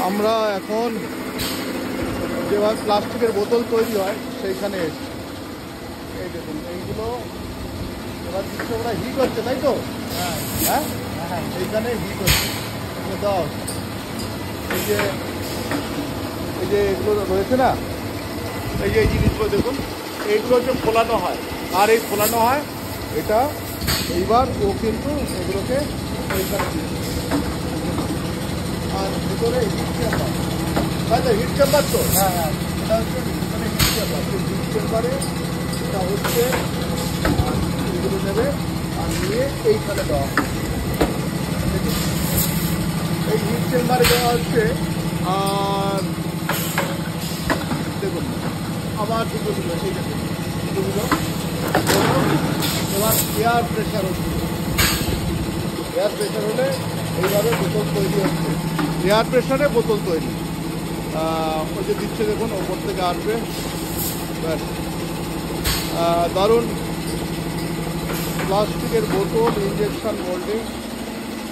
আমরা এখন যেভাবে প্লাস্টিকের বোতল তৈরি হয় সেইখানে এসেছি। এই দেখুন এইগুলো এবার কিছু ওরা হিট হচ্ছে, তাই তো? হ্যাঁ, এইখানে হিট হচ্ছে। দাও এই যে এগুলো রয়েছে না, এই যে এই জিনিসগুলো দেখুন, এইগুলো হচ্ছে ফোলানো হয়। আর এই ফোলানো হয় এটা, এইবার ও কিন্তু এগুলোকে এইখানে দিয়ে দেবে। আর ভিতরে হিট চেম্বার, তাই তো? হিট চেম্বার তো, এটা হচ্ছে ভিতরে হিট চেম্বার। সেই হিট চেম্বারে এটা হচ্ছে এগুলো নেবে আর নিয়ে এইখানে দেওয়া হবে। এই হিট চেম্বারে দেওয়া হচ্ছে। আর দেখুন আবার দুটো দিল, ঠিক আছে, দুটো দিল। এবার এয়ার প্রেশার হচ্ছে, এয়ার প্রেশার হলে এইভাবে বোতল তৈরি হচ্ছে। এয়ার প্রেশারে বোতল তৈরি। ওই যে দিচ্ছে দেখুন, ওপর থেকে আসবে। ব্যাস, দারুণ প্লাস্টিকের বোতল, ইঞ্জেকশন মোল্ডিং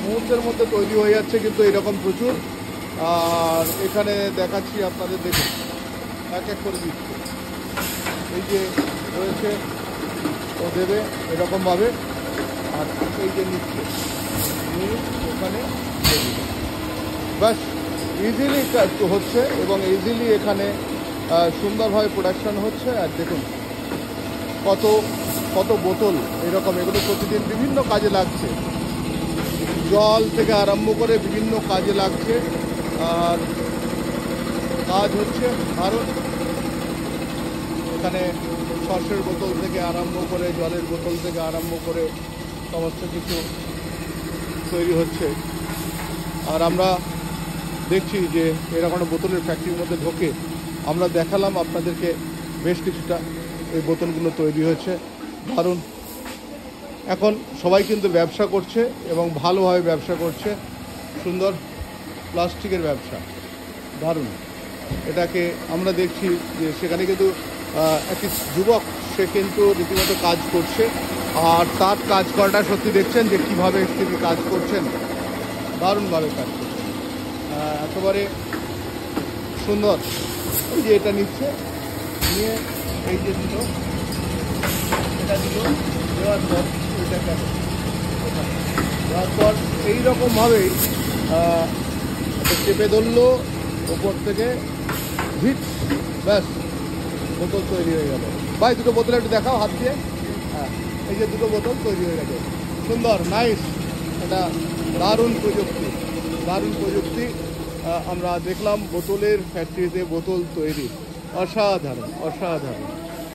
মুহূর্তের মধ্যে তৈরি হয়ে যাচ্ছে, কিন্তু এরকম প্রচুর। আর এখানে দেখাচ্ছি আপনাদের, দেখুন এক এক করে দিচ্ছে। এই যে রয়েছে ও দেবে এরকমভাবে, আর এই যে নিচ্ছে নিয়ে ওখানে ব্যাস ইজিলি হচ্ছে এবং ইজিলি এখানে সুন্দরভাবে প্রোডাকশান হচ্ছে। আর দেখুন কত কত বোতল এরকম, এগুলো প্রতিদিন বিভিন্ন কাজে লাগছে, জল থেকে আরম্ভ করে বিভিন্ন কাজে লাগছে। আর কাজ হচ্ছে দারুণ। এখানে সসের বোতল থেকে আরম্ভ করে, জলের বোতল থেকে আরম্ভ করে সমস্ত কিছু তৈরি হচ্ছে। আর আমরা দেখছি যে এরকম একটা বোতলের ফ্যাক্টরির মধ্যে ঢোকে আমরা দেখালাম আপনাদেরকে বেশ কিছুটা এই বোতলগুলো তৈরি হয়েছে। দারুণ। এখন সবাই কিন্তু ব্যবসা করছে এবং ভালোভাবে ব্যবসা করছে। সুন্দর প্লাস্টিকের ব্যবসা, দারুণ। এটাকে আমরা দেখছি যে সেখানে কিন্তু একটি যুবক, সে কিন্তু রীতিমতো কাজ করছে। আর তার কাজ করাটা সত্যি দেখছেন যে কীভাবে তিনি কাজ করছেন, দারুণভাবে কাজ করছেন, একেবারে সুন্দর। এই যে এটা নিচ্ছে, নিয়ে এই যে দিল, এটা দিল, দেওয়ার পর ওইটা কেন দেওয়ার পর এইরকমভাবেই চেপে ধরলো ওপর থেকে, হিট, ব্যাস বোতল তৈরি হয়ে গেল। ভাই দুটো বোতল একটু দেখাও হাত দিয়ে। হ্যাঁ, এই যে দুটো বোতল তৈরি হয়ে গেছে, সুন্দর, নাইস। এটা দারুণ প্রযুক্তি, দারুণ প্রযুক্তি। আমরা দেখলাম বোতলের ফ্যাক্টরিতে বোতল তৈরি, অসাধারণ, অসাধারণ।